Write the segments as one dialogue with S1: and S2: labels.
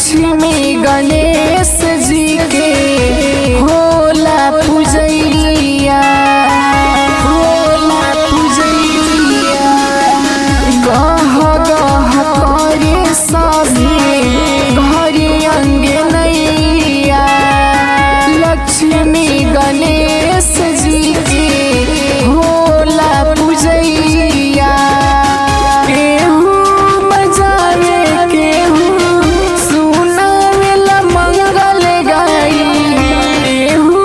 S1: लक्ष्मी गणेश जी के होला पूजैया, होला पूजैया। गह गह करे सभी घरे अंगनैया, लक्ष्मी गणेश जी के होला पूजैया। केहू बजावे केहू सुनावेला मंगल गाई, केहू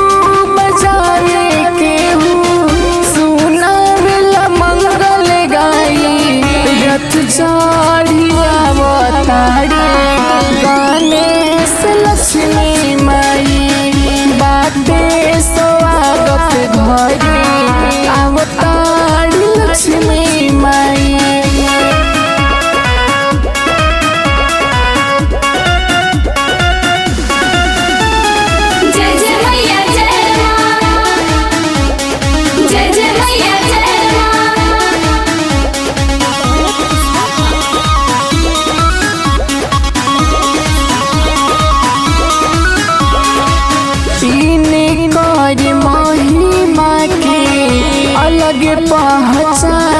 S1: बजावे केहू सुनावेला मंगल गाई। रथ चढ़िया अवतारे गणेश लक्ष्मी माई, बाटे स्वागत घरे अवतारी लक्ष्मी माई।
S2: जय जय मैया जय मां, जय जय मैया जय मां।
S1: तीन कर महिमा के अलग पहचान,